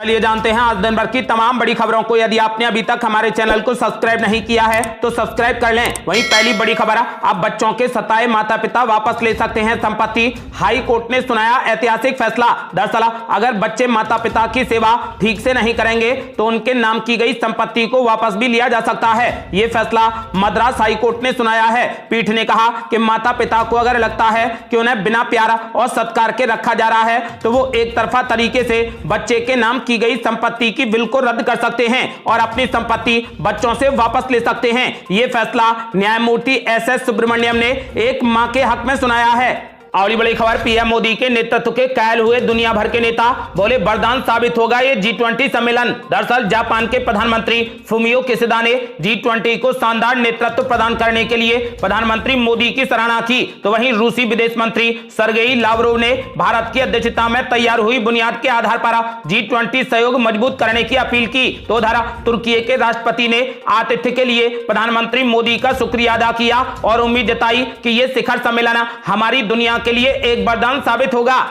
चलिए जानते हैं आज दिन भर की तमाम बड़ी खबरों को। यदि आपने अभी तक हमारे चैनल को सब्सक्राइब नहीं किया है तो सब्सक्राइब कर लें। वहीं पहली बड़ी खबर, अब बच्चों के सताए माता पिता वापस ले सकते हैं संपत्ति। हाई कोर्ट ने सुनाया ऐतिहासिक फैसला। दरअसल अगर बच्चे माता पिता की सेवा ठीक से नहीं करेंगे तो उनके नाम की गई संपत्ति को वापस भी लिया जा सकता है। यह फैसला मद्रास हाई कोर्ट ने सुनाया है। पीठ ने कहा कि माता पिता को अगर लगता है कि उन्हें बिना प्यार और सत्कार के रखा जा रहा है तो वो एक तरफा तरीके से बच्चे के नाम की गई संपत्ति की बिल को रद्द कर सकते हैं और अपनी संपत्ति बच्चों से वापस ले सकते हैं। यह फैसला न्यायमूर्ति एस सुब्रमण्यम ने एक मां के हक में सुनाया है। अगली बड़ी खबर, पीएम मोदी के नेतृत्व के कायल हुए दुनिया भर के नेता बोले वरदान साबित होगा ये G20 सम्मेलन। दरअसल जापान के प्रधानमंत्री फुमियो किशिदा ने G20 को शानदार नेतृत्व प्रदान करने के लिए प्रधानमंत्री मोदी की सराहना की। तो वहीं रूसी विदेश मंत्री सर्गेई लावरोव ने भारत की अध्यक्षता में तैयार हुई बुनियाद के आधार पर G20 सहयोग मजबूत करने की अपील की। तो उधर तुर्की के राष्ट्रपति ने आतिथ्य के लिए प्रधानमंत्री मोदी का शुक्रिया अदा किया और उम्मीद जताई कि यह शिखर सम्मेलन हमारी दुनिया के लिए एक वरदान साबित होगा।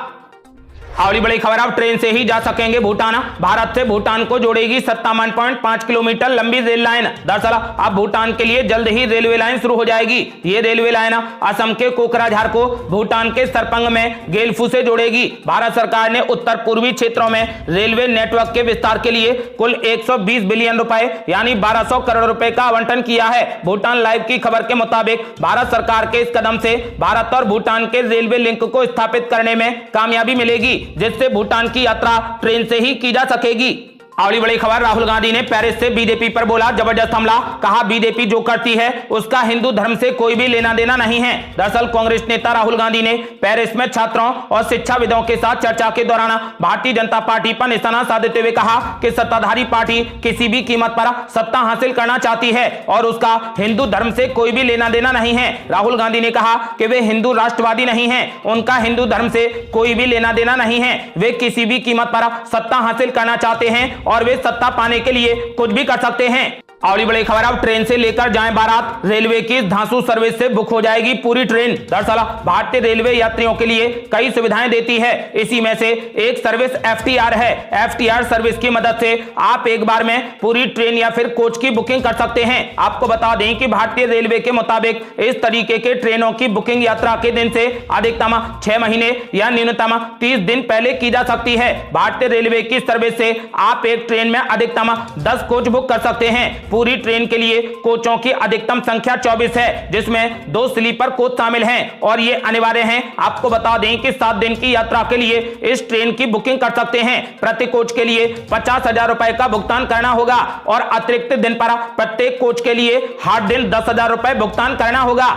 अगली बड़ी खबर, अब ट्रेन से ही जा सकेंगे भूटान। भारत से भूटान को जोड़ेगी 57.5 किलोमीटर लंबी रेल लाइन। दरअसल अब भूटान के लिए जल्द ही रेलवे लाइन शुरू हो जाएगी। ये रेलवे लाइन असम के कोकराझार को भूटान के सरपंग में गेलफू से जोड़ेगी। भारत सरकार ने उत्तर पूर्वी क्षेत्रों में रेलवे नेटवर्क के विस्तार के लिए कुल 120 बिलियन रुपए यानी 1200 करोड़ रुपए का आवंटन किया है। भूटान लाइव की खबर के मुताबिक भारत सरकार के इस कदम से भारत और भूटान के रेलवे लिंक को स्थापित करने में कामयाबी मिलेगी, जिससे भूटान की यात्रा ट्रेन से ही की जा सकेगी। अगली बड़ी खबर, राहुल गांधी ने पेरिस से बीजेपी पर बोला जबरदस्त हमला। कहा बीजेपी जो करती है उसका हिंदू धर्म से कोई भी लेना देना नहीं है। दरअसल कांग्रेस नेता राहुल गांधी ने पेरिस में छात्रों और शिक्षाविदों के साथ चर्चा के दौरान भारतीय जनता पार्टी पर निशाना साधते हुए कहा कि सत्ताधारी पार्टी किसी भी कीमत पर सत्ता हासिल करना चाहती है और उसका हिंदू धर्म से कोई भी लेना देना नहीं है। राहुल गांधी ने कहा कि वे हिंदू राष्ट्रवादी नहीं है, उनका हिंदू धर्म से कोई भी लेना देना नहीं है। वे किसी भी कीमत पर सत्ता हासिल करना चाहते हैं और वे सत्ता पाने के लिए कुछ भी कर सकते हैं। अगली बड़ी खबर, अब ट्रेन से लेकर जाएं बारात। रेलवे की धांसू सर्विस से बुक हो जाएगी पूरी ट्रेन। दरअसल भारतीय रेलवे यात्रियों के लिए कई सुविधाएं देती है। इसी में से एक सर्विस FTR है। FTR सर्विस की मदद से आप एक बार में पूरी ट्रेन या फिर कोच की बुकिंग कर सकते हैं। आपको बता दें कि भारतीय रेलवे के मुताबिक इस तरीके के ट्रेनों की बुकिंग यात्रा के दिन से अधिकतम 6 महीने या न्यूनतम 30 दिन पहले की जा सकती है। भारतीय रेलवे की सर्विस से आप एक ट्रेन में अधिकतम 10 कोच बुक कर सकते हैं। पूरी ट्रेन के लिए कोचों की अधिकतम संख्या 24 है, जिसमें 2 स्लीपर कोच शामिल हैं और ये अनिवार्य हैं। आपको बता दें कि 7 दिन की यात्रा के लिए इस ट्रेन की बुकिंग कर सकते हैं। प्रति कोच के लिए 50,000 रुपए का भुगतान करना होगा और अतिरिक्त दिन पर प्रत्येक कोच के लिए हर दिन 10,000 रुपए भुगतान करना होगा।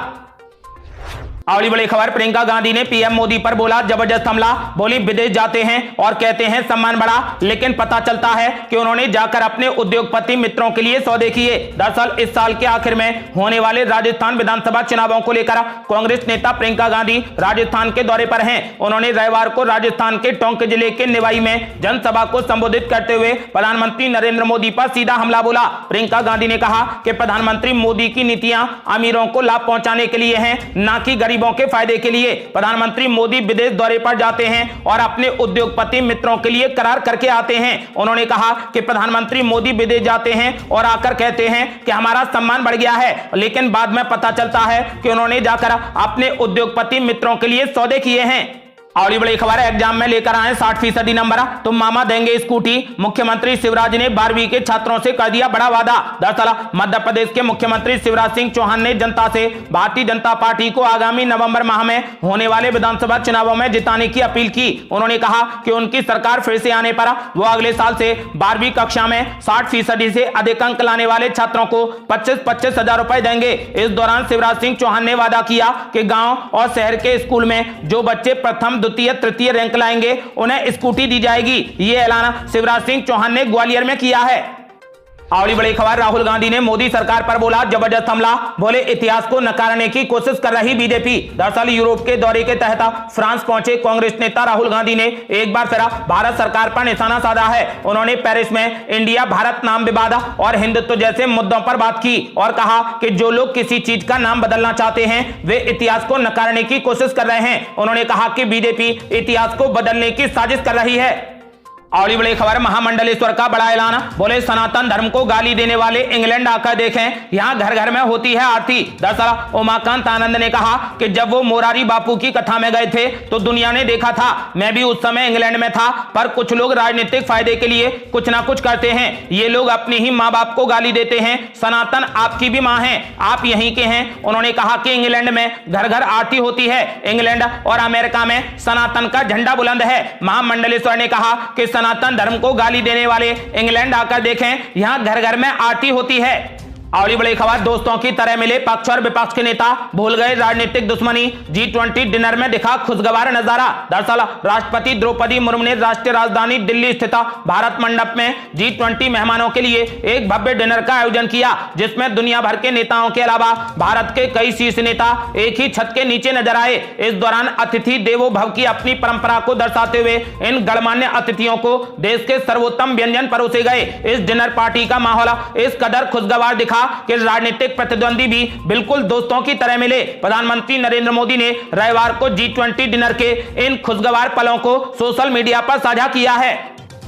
अगली बड़ी खबर, प्रियंका गांधी ने पीएम मोदी पर बोला जबरदस्त हमला। बोली विदेश जाते हैं और कहते हैं सम्मान बढ़ा, लेकिन पता चलता है कि उन्होंने जाकर अपने उद्योगपति मित्रों के लिए सौदे किए। दरअसल इस साल के आखिर में होने वाले राजस्थान विधानसभा चुनावों को लेकर कांग्रेस नेता प्रियंका गांधी राजस्थान के दौरे पर हैं। उन्होंने रविवार को राजस्थान के टोंक जिले के निवाई में जनसभा को संबोधित करते हुए प्रधानमंत्री नरेंद्र मोदी पर सीधा हमला बोला। प्रियंका गांधी ने कहा कि प्रधानमंत्री मोदी की नीतियां अमीरों को लाभ पहुंचाने के लिए हैं, न कि गरीबों के फायदे के लिए। प्रधानमंत्री मोदी विदेश दौरे पर जाते हैं और अपने उद्योगपति मित्रों के लिए करार करके आते हैं। उन्होंने कहा कि प्रधानमंत्री मोदी विदेश जाते हैं और आकर कहते हैं कि हमारा सम्मान बढ़ गया है, लेकिन बाद में पता चलता है कि उन्होंने जाकर अपने उद्योगपति मित्रों के लिए सौदे किए हैं। अगली बड़ी खबर, एग्जाम में लेकर आए 60% नंबर तो मामा देंगे स्कूटी। मुख्यमंत्री शिवराज ने 12वीं के छात्रों से कर दिया बड़ा वादा। दरअसल मध्य प्रदेश के मुख्यमंत्री शिवराज सिंह चौहान ने जनता से भारतीय जनता पार्टी को आगामी नवंबर माह में होने वाले विधानसभा चुनावों में जिताने की अपील की। उन्होंने कहा कि उनकी सरकार फिर से आने पर वो अगले साल से 12वीं कक्षा में 60% से अधिक अंक लाने वाले छात्रों को 25-25 हजार रुपए देंगे। इस दौरान शिवराज सिंह चौहान ने वादा किया कि गाँव और शहर के स्कूल में जो बच्चे प्रथम द्वितीय तृतीय रैंक लाएंगे उन्हें स्कूटी दी जाएगी। ये ऐलान शिवराज सिंह चौहान ने ग्वालियर में किया है। अगली बड़ी खबर, राहुल गांधी ने मोदी सरकार पर बोला जबरदस्त हमला। बोले इतिहास को नकारने की कोशिश कर रही बीजेपी। दरअसल यूरोप के दौरे के तहत फ्रांस पहुंचे कांग्रेस नेता राहुल गांधी ने एक बार फिर भारत सरकार पर निशाना साधा है। उन्होंने पेरिस में इंडिया भारत नाम विवाद और हिंदुत्व जैसे मुद्दों पर बात की और कहा कि जो लोग किसी चीज का नाम बदलना चाहते हैं वे इतिहास को नकारने की कोशिश कर रहे हैं। उन्होंने कहा कि बीजेपी इतिहास को बदलने की साजिश कर रही है। और बड़ी खबर, महामंडलेश्वर का बड़ा ऐलान, बोले सनातन धर्म को गाली देने वाले इंग्लैंड आकर देखें, यहाँ घर घर में होती है आरती। दरअसल उमाकांत आनंद ने कहा कि जब वो मोरारी बापू की कथा में गए थे तो दुनिया ने देखा था, मैं भी उस समय इंग्लैंड में था, पर कुछ लोग राजनीतिक फायदे के लिए कुछ ना कुछ करते हैं। ये लोग अपनी ही माँ बाप को गाली देते हैं। सनातन आपकी भी माँ है, आप यहीं के हैं। उन्होंने कहा कि इंग्लैंड में घर घर आरती होती है, इंग्लैंड और अमेरिका में सनातन का झंडा बुलंद है। महामंडलेश्वर ने कहा कि सनातन धर्म को गाली देने वाले इंग्लैंड आकर देखें, यहां घर घर में आरती होती है। और बड़ी खबर, दोस्तों की तरह मिले पक्ष और विपक्ष के नेता, भूल गए राजनीतिक दुश्मनी, G20 डिनर में दिखा खुशगवार नजारा। दरअसल राष्ट्रपति द्रौपदी मुर्मू ने राष्ट्रीय राजधानी दिल्ली स्थित भारत मंडप में G20 मेहमानों के लिए एक भव्य डिनर का आयोजन किया, जिसमें दुनिया भर के नेताओं के अलावा भारत के कई शीर्ष नेता एक ही छत के नीचे नजर आए। इस दौरान अतिथि देवो भव की अपनी परंपरा को दर्शाते हुए इन गणमान्य अतिथियों को देश के सर्वोत्तम व्यंजन परोसे गए। इस डिनर पार्टी का माहौल इस कदर खुशगवार दिखा कि राजनीतिक प्रतिद्वंदी भी बिल्कुल दोस्तों की तरह मिले। प्रधानमंत्री नरेंद्र मोदी ने रविवार को G20 डिनर के इन खुशगवार पलों को सोशल मीडिया पर साझा किया है।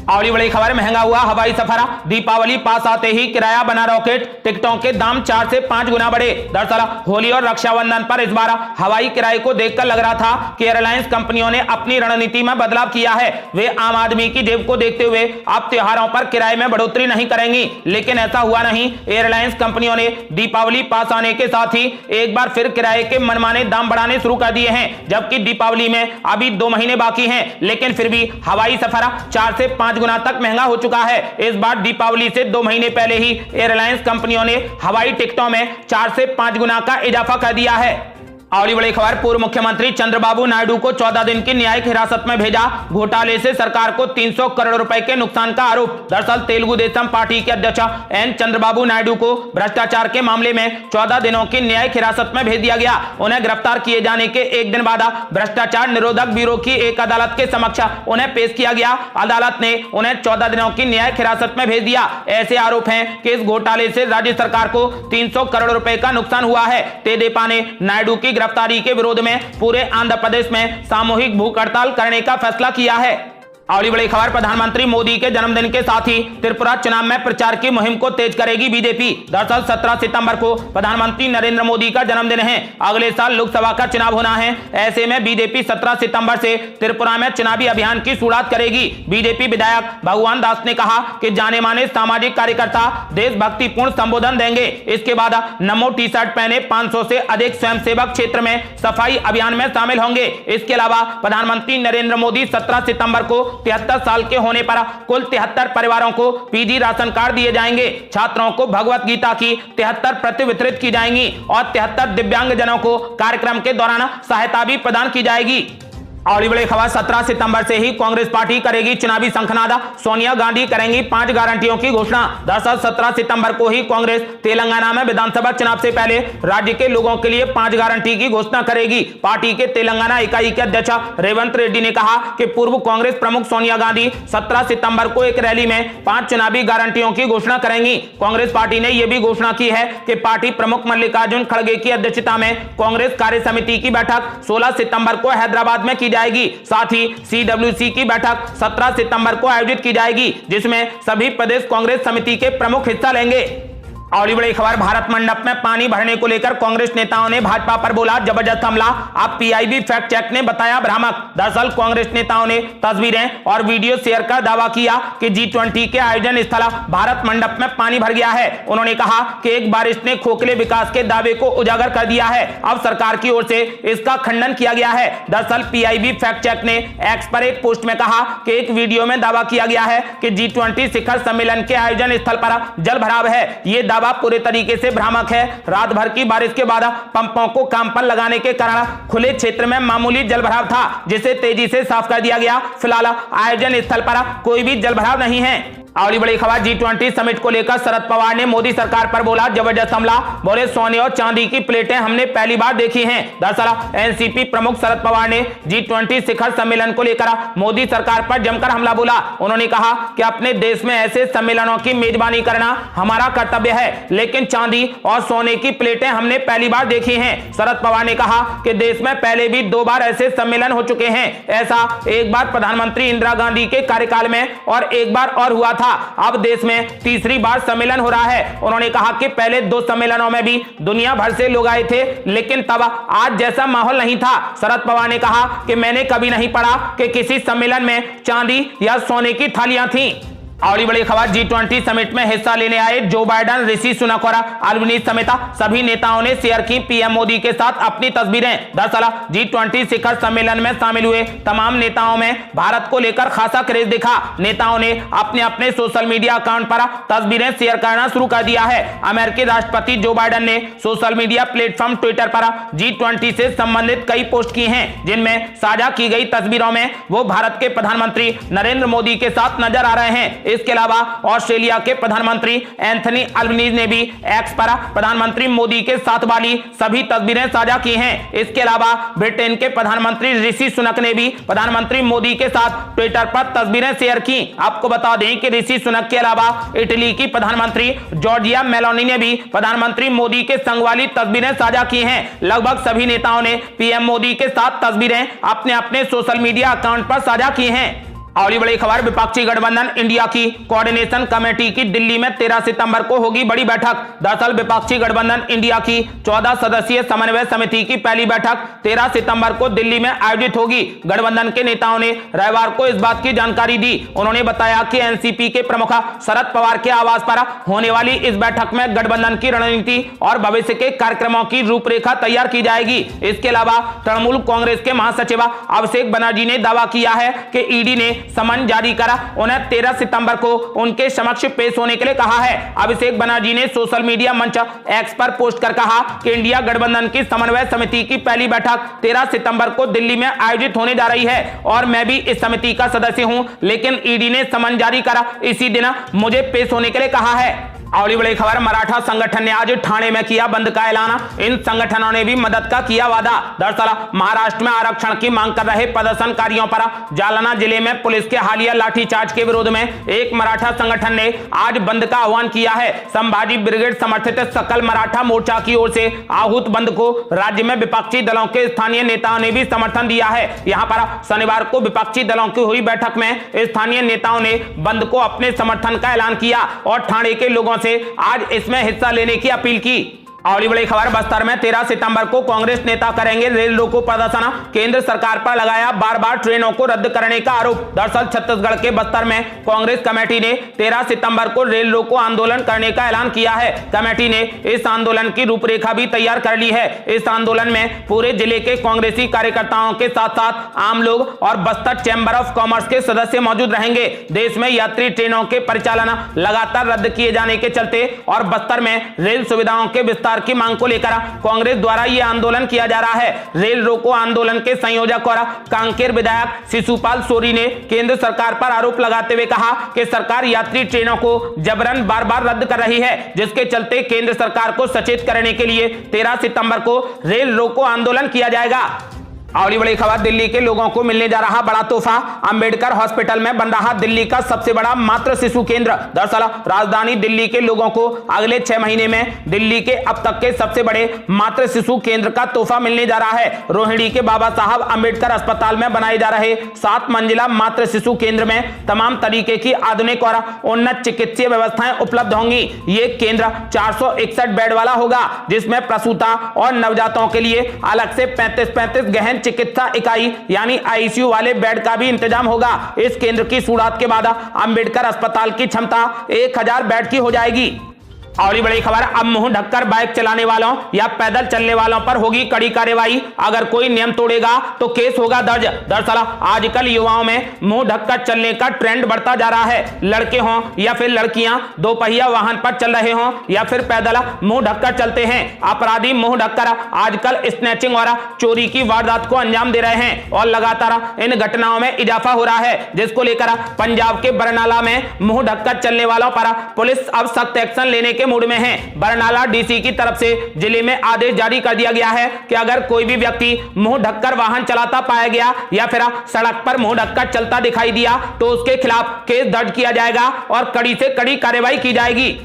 और बड़ी खबर, महंगा हुआ हवाई सफर, दीपावली पास आते ही किराया बना रॉकेट, टिकटों के दाम 4 से 5 गुना बढ़े। दरअसल होली और रक्षाबंधन पर इस बार हवाई किराए को देखकर लग रहा था कि एयरलाइंस कंपनियों ने अपनी रणनीति में बदलाव किया है। वे आम आदमी की जेब को देखते हुए अब त्योहारों पर किराए में बढ़ोतरी नहीं करेंगी, लेकिन ऐसा हुआ नहीं। एयरलाइंस कंपनियों ने दीपावली पास आने के साथ ही एक बार फिर किराए के मनमाने दाम बढ़ाने शुरू कर दिए हैं। जबकि दीपावली में अभी 2 महीने बाकी हैं, लेकिन फिर भी हवाई सफर 4 से 5 गुना तक महंगा हो चुका है। इस बार दीपावली से 2 महीने पहले ही एयरलाइंस कंपनियों ने हवाई टिकटों में 4 से 5 गुना का इजाफा कर दिया है। और बड़ी खबर, पूर्व मुख्यमंत्री चंद्रबाबू नायडू को 14 दिन की न्यायिक हिरासत में भेजा, घोटाले से सरकार को 300 करोड़ रुपए के नुकसान का आरोप। दरअसल तेलुगु देशम पार्टी के अध्यक्ष एन चंद्रबाबू नायडू को भ्रष्टाचार के मामले में 14 दिनों की न्यायिक हिरासत में भेज दिया गया। उन्हें गिरफ्तार किए जाने के एक दिन बाद भ्रष्टाचार निरोधक ब्यूरो की एक अदालत के समक्ष उन्हें पेश किया गया। अदालत ने उन्हें 14 दिनों की न्यायिक हिरासत में भेज दिया। ऐसे आरोप हैं कि इस घोटाले से राज्य सरकार को 300 करोड़ रुपए का नुकसान हुआ है। तेदेपा ने नायडू की गिरफ्तारी के विरोध में पूरे आंध्र प्रदेश में सामूहिक भूख हड़ताल करने का फैसला किया है। और बड़ी खबर, प्रधानमंत्री मोदी के जन्मदिन के साथ ही त्रिपुरा चुनाव में प्रचार की मुहिम को तेज करेगी बीजेपी। दरअसल 17 सितंबर को प्रधानमंत्री नरेंद्र मोदी का जन्मदिन है। अगले साल लोकसभा का चुनाव होना है। ऐसे में बीजेपी 17 सितंबर से त्रिपुरा में चुनावी अभियान की शुरुआत करेगी। बीजेपी विधायक भगवान दास ने कहा कि जाने माने सामाजिक कार्यकर्ता देशभक्तिपूर्ण संबोधन देंगे। इसके बाद नमो टी शर्ट पहने 500 से अधिक स्वयंसेवक क्षेत्र में सफाई अभियान में शामिल होंगे। इसके अलावा प्रधानमंत्री नरेंद्र मोदी 17 सितंबर को 73 साल के होने पर कुल 73 परिवारों को पीजी राशन कार्ड दिए जाएंगे। छात्रों को भगवत गीता की 73 प्रति वितरित की जाएंगी और 73 दिव्यांगजनों को कार्यक्रम के दौरान सहायता भी प्रदान की जाएगी। और बड़ी खबर, 17 सितंबर से ही कांग्रेस पार्टी करेगी चुनावी शंखनाद, सोनिया गांधी करेंगी 5 गारंटियों की घोषणा। दरअसल 17 सितंबर को ही कांग्रेस तेलंगाना में विधानसभा चुनाव से पहले राज्य के लोगों के लिए 5 गारंटी की घोषणा करेगी। पार्टी के तेलंगाना इकाई के अध्यक्ष रेवंत रेड्डी ने कहा कि पूर्व कांग्रेस प्रमुख सोनिया गांधी 17 सितंबर को एक रैली में 5 चुनावी गारंटियों की घोषणा करेंगी। कांग्रेस पार्टी ने यह भी घोषणा की है कि पार्टी प्रमुख मल्लिकार्जुन खड़गे की अध्यक्षता में कांग्रेस कार्य समिति की बैठक 16 सितंबर को हैदराबाद में की जाएगी। साथ ही CWC की बैठक 17 सितंबर को आयोजित की जाएगी, जिसमें सभी प्रदेश कांग्रेस समिति के प्रमुख हिस्सा लेंगे। और बड़ी खबर, भारत मंडप में पानी भरने को लेकर कांग्रेस नेताओं ने भाजपा पर बोला जबरदस्त हमला, अब PIB फैक्ट चेक ने बताया भ्रामक। दरअसल कांग्रेस नेताओं ने तस्वीरें और वीडियो शेयर कर दावा किया कि G20 के आयोजन स्थल भारत मंडप में पानी भर गया है। उन्होंने कहा कि एक बारिश ने खोखले विकास के दावे को उजागर कर दिया है। अब सरकार की ओर से इसका खंडन किया गया है। दरअसल PIB फैक्ट चेक ने एक्स पर एक पोस्ट में कहा कि एक वीडियो में दावा किया गया है कि G20 शिखर सम्मेलन के आयोजन स्थल पर जल भराव है। ये दावा पूरे तरीके से भ्रामक है। रात भर की बारिश के बाद पंपों को काम पर लगाने के कारण खुले क्षेत्र में मामूली जलभराव था, जिसे तेजी से साफ कर दिया गया। फिलहाल आयोजन स्थल पर कोई भी जलभराव नहीं है। अगली बड़ी खबर G20 समिट को लेकर शरद पवार ने मोदी सरकार पर बोला जबरदस्त हमला। बोले सोने और चांदी की प्लेटें हमने पहली बार देखी हैं। दरअसल एनसीपी प्रमुख शरद पवार ने G20 शिखर सम्मेलन को लेकर मोदी सरकार पर जमकर हमला बोला। उन्होंने कहा कि अपने देश में ऐसे सम्मेलनों की मेजबानी करना हमारा कर्तव्य है, लेकिन चांदी और सोने की प्लेटें हमने पहली बार देखी हैं। शरद पवार ने कहा कि देश में पहले भी 2 बार ऐसे सम्मेलन हो चुके हैं। ऐसा एक बार प्रधानमंत्री इंदिरा गांधी के कार्यकाल में और एक बार और हुआ था। अब देश में तीसरी बार सम्मेलन हो रहा है। उन्होंने कहा कि पहले 2 सम्मेलनों में भी दुनिया भर से लोग आए थे, लेकिन तब आज जैसा माहौल नहीं था। शरद पवार ने कहा कि मैंने कभी नहीं पढ़ा कि किसी सम्मेलन में चांदी या सोने की थालियां थीं। और बड़ी खबर G20 समिट में हिस्सा लेने आए जो बाइडेन, ऋषि सुनक और अल्बनीज समेत सभी नेताओं ने शेयर की पीएम मोदी के साथ अपनी तस्वीरें। दरअसल G20 शिखर सम्मेलन में शामिल हुए तमाम नेताओं में भारत को लेकर खासा क्रेज दिखा। नेताओं ने अपने अपने सोशल मीडिया अकाउंट पर तस्वीरें शेयर करना शुरू कर दिया है। अमेरिकी राष्ट्रपति जो बाइडेन ने सोशल मीडिया प्लेटफॉर्म ट्विटर पर G20 से संबंधित कई पोस्ट की हैं, जिनमें साझा की गई तस्वीरों में वो भारत के प्रधानमंत्री नरेंद्र मोदी के साथ नजर आ रहे हैं। इसके अलावा ऑस्ट्रेलिया के प्रधानमंत्री एंथनी अल्बनीज ने भी एक्स पर प्रधानमंत्री मोदी के साथ वाली सभी तस्वीरें साझा की हैं। इसके अलावा ब्रिटेन के प्रधानमंत्री ऋषि सुनक ने भी प्रधानमंत्री मोदी के साथ ट्विटर पर तस्वीरें शेयर की। आपको बता दें कि ऋषि सुनक के अलावा इटली की प्रधानमंत्री जॉर्जिया मेलोनी ने भी प्रधानमंत्री मोदी के संग वाली तस्वीरें साझा की हैं। लगभग सभी नेताओं ने पीएम मोदी के साथ तस्वीरें अपने अपने सोशल मीडिया अकाउंट पर साझा की हैं। अगली बड़ी खबर विपक्षी गठबंधन इंडिया की कोऑर्डिनेशन कमेटी की दिल्ली में 13 सितंबर को होगी बड़ी बैठक। दरअसल विपक्षी गठबंधन इंडिया की 14 सदस्यीय समन्वय समिति की पहली बैठक 13 सितंबर को दिल्ली में आयोजित होगी। गठबंधन के नेताओं ने रविवार को इस बात की जानकारी दी। उन्होंने बताया कि एनसीपी के प्रमुख शरद पवार के आवास पर होने वाली इस बैठक में गठबंधन की रणनीति और भविष्य के कार्यक्रमों की रूपरेखा तैयार की जाएगी। इसके अलावा तृणमूल कांग्रेस के महासचिव अभिषेक बनर्जी ने दावा किया है कि ईडी ने समन जारी करा उन्हें 13 सितंबर को उनके समक्ष पेश होने के लिए कहा है। अभिषेक बनर्जी ने सोशल मीडिया मंच एक्स पर पोस्ट कर कहा कि इंडिया गठबंधन की समन्वय समिति की पहली बैठक 13 सितंबर को दिल्ली में आयोजित होने जा रही है और मैं भी इस समिति का सदस्य हूं, लेकिन ईडी ने समन जारी करा इसी दिन मुझे पेश होने के लिए कहा है। अगली बड़ी खबर मराठा संगठन ने आज ठाणे में किया बंद का ऐलान। इन संगठनों ने भी मदद का किया वादा। दरअसल महाराष्ट्र में आरक्षण की मांग कर रहे प्रदर्शनकारियों पर जालना जिले में पुलिस के हालिया लाठीचार्ज के विरोध में एक मराठा संगठन ने आज बंद का आह्वान किया है। संभाजी ब्रिगेड समर्थित सकल मराठा मोर्चा की ओर से आहूत बंद को राज्य में विपक्षी दलों के स्थानीय नेताओं ने भी समर्थन दिया है। यहाँ पर शनिवार को विपक्षी दलों की हुई बैठक में स्थानीय नेताओं ने बंद को अपने समर्थन का ऐलान किया और ठाणे के लोगों से आज इसमें हिस्सा लेने की अपील की। अगली बड़ी खबर बस्तर में 13 सितंबर को कांग्रेस नेता करेंगे रेल रोको प्रदर्शन। केंद्र सरकार पर लगाया बार बार ट्रेनों को रद्द करने का आरोप। दरअसल छत्तीसगढ़ के बस्तर में कांग्रेस कमेटी ने 13 सितंबर को रेल रोको आंदोलन करने का ऐलान किया है। कमेटी ने इस आंदोलन की रूपरेखा भी तैयार कर ली है। इस आंदोलन में पूरे जिले के कांग्रेसी कार्यकर्ताओं के साथ साथ आम लोग और बस्तर चैंबर ऑफ कॉमर्स के सदस्य मौजूद रहेंगे। देश में यात्री ट्रेनों के परिचालन लगातार रद्द किए जाने के चलते और बस्तर में रेल सुविधाओं के विस्तार की मांग को लेकर कांग्रेस द्वारा यह आंदोलन किया जा रहा है। रेल रोको आंदोलन के संयोजक और कांकेर विधायक शिशुपाल सोरी ने केंद्र सरकार पर आरोप लगाते हुए कहा कि सरकार यात्री ट्रेनों को जबरन बार बार रद्द कर रही है, जिसके चलते केंद्र सरकार को सचेत करने के लिए 13 सितंबर को रेल रोको आंदोलन किया जाएगा। अगली बड़ी खबर दिल्ली के लोगों को मिलने जा रहा बड़ा तोहफा। अंबेडकर हॉस्पिटल में बन रहा दिल्ली का सबसे बड़ा मातृ शिशु केंद्र। दरअसल राजधानी दिल्ली के लोगों को अगले 6 महीने में दिल्ली के अब तक के सबसे बड़े मातृ शिशु केंद्र का तोहफा मिलने जा रहा है। रोहिणी के बाबा साहब अंबेडकर अस्पताल में बनाए जा रहे 7 मंजिला मातृ शिशु केंद्र में तमाम तरीके की आधुनिक और उन्नत चिकित्सीय व्यवस्थाएं उपलब्ध होंगी। ये केंद्र 461 बेड वाला होगा, जिसमें प्रसूता और नवजातों के लिए अलग से 35 गहन चिकित्सा इकाई यानी आईसीयू वाले बेड का भी इंतजाम होगा। इस केंद्र की शुरुआत के बाद अंबेडकर अस्पताल की क्षमता 1000 बेड की हो जाएगी। और बड़ी खबर, अब मुंह ढककर बाइक चलाने वालों या पैदल चलने वालों पर होगी कड़ी कार्रवाई। अगर कोई नियम तोड़ेगा तो केस होगा दर्ज। दरअसल आजकल युवाओं में मुंह ढककर चलने का ट्रेंड बढ़ता जा रहा है। लड़के हों या फिर लड़कियां दोपहिया वाहन पर चल रहे हों या फिर पैदल मुंह ढककर चलते हैं, अपराधी मुंह ढककर आजकल स्नैचिंग और चोरी की वारदात को अंजाम दे रहे हैं और लगातार इन घटनाओं में इजाफा हो रहा है, जिसको लेकर पंजाब के बरनाला में मुंह ढककर चलने वालों पर पुलिस अब सख्त एक्शन लेने के मूड में है। बरनाला डीसी की तरफ से जिले में आदेश जारी कर दिया गया है कि अगर कोई भी व्यक्ति मुंह ढककर वाहन चलाता पाया गया या फिर सड़क पर मुंह ढककर चलता दिखाई दिया तो उसके खिलाफ केस दर्ज किया जाएगा और कड़ी से कड़ी कार्रवाई की जाएगी।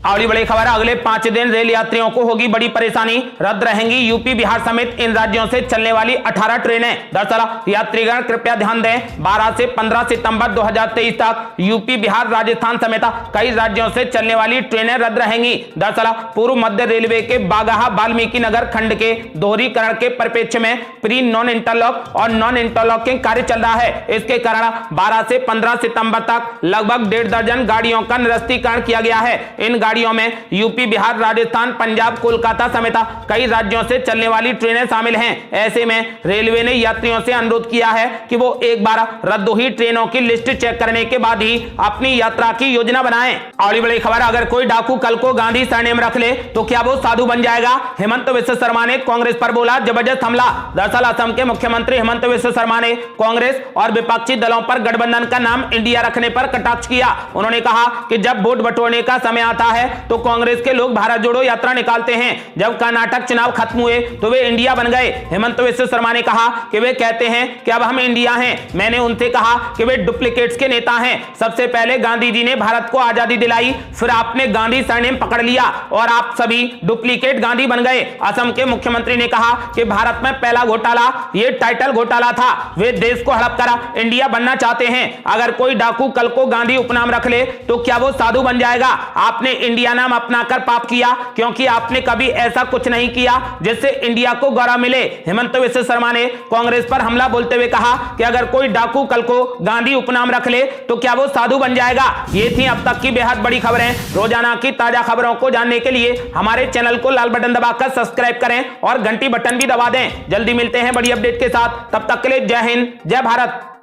अगली बड़ी खबर, अगले 5 दिन रेल यात्रियों को होगी बड़ी परेशानी। रद्द रहेंगी यूपी बिहार समेत इन राज्यों से चलने वाली 18 ट्रेनें। दरअसल यात्रीगण कृपया ध्यान दें, 12 से 15 सितंबर 2023 तक यूपी बिहार राजस्थान समेत कई राज्यों से चलने वाली ट्रेनें रद्द रहेंगी। दरअसल पूर्व मध्य रेलवे के बागाहा वाल्मीकि नगर खंड के दोहरीकरण के परिप्रेक्ष्य में प्री नॉन इंटरलॉक और नॉन इंटरलॉकिंग कार्य चल रहा है। इसके कारण 12 से 15 सितंबर तक लगभग 1.5 दर्जन गाड़ियों का निरस्तीकरण किया गया है। इन गाड़ियों में यूपी बिहार राजस्थान पंजाब कोलकाता समेत कई राज्यों से चलने वाली ट्रेनें शामिल हैं। ऐसे में रेलवे ने यात्रियों से अनुरोध किया है कि वो एक बार रद्द हुई ट्रेनों की लिस्ट चेक करने के बाद ही अपनी यात्रा की योजना बनाएं। अगली बड़ी खबर, अगर कोई डाकू कल को गांधी सरनेम रख ले तो क्या वो साधु बन जाएगा? हेमंत विश्व शर्मा ने कांग्रेस पर बोला जबरदस्त हमला। दरअसल असम के मुख्यमंत्री हेमंत विश्व शर्मा ने कांग्रेस और विपक्षी दलों पर गठबंधन का नाम इंडिया रखने पर कटाक्ष किया। उन्होंने कहा कि जब वोट बटोरने का समय आता है तो कांग्रेस के लोग भारत जोड़ो यात्रा निकालते हैं। जब कर्नाटक चुनाव खत्म हुए तो वे इंडिया बन गए। हेमंत विश्व शर्मा ने कहा कि वे कहते हैं कि अब हम इंडिया हैं। मैंने उनसे कहा कि वे डुप्लीकेट्स के नेता हैं। सबसे पहले गांधी जी ने भारत को आजादी दिलाई, फिर आपने गांधी सरनेम पकड़ लिया और आप सभी डुप्लीकेट गांधी बन गए। असम के मुख्यमंत्री ने कहा कि भारत में पहला घोटाला ये टाइटल घोटाला था। वे देश को हड़प कर इंडिया बनना चाहते हैं। अगर कोई डाकू कल को गांधी उपनाम रख ले तो क्या वो साधु बन जाएगा? आपने इंडिया नाम अपनाकर पाप किया, क्योंकि आपने कभी ऐसा कुछ नहीं किया जिससे इंडिया को गौरव मिले। हेमंत विश्व शर्मा ने कांग्रेस पर हमला बोलते हुए कहा कि अगर कोई डाकू कल को गांधी उपनाम रख ले तो क्या वो साधु बन जाएगा? ये थी अब तक की बेहद बड़ी खबरें। रोजाना की ताजा खबरों को जानने के लिए हमारे चैनल को लाल बटन दबाकर सब्सक्राइब करें और घंटी बटन भी दबा दें। जल्दी मिलते हैं बड़ी अपडेट के साथ, तब तक के लिए जय हिंद जय भारत।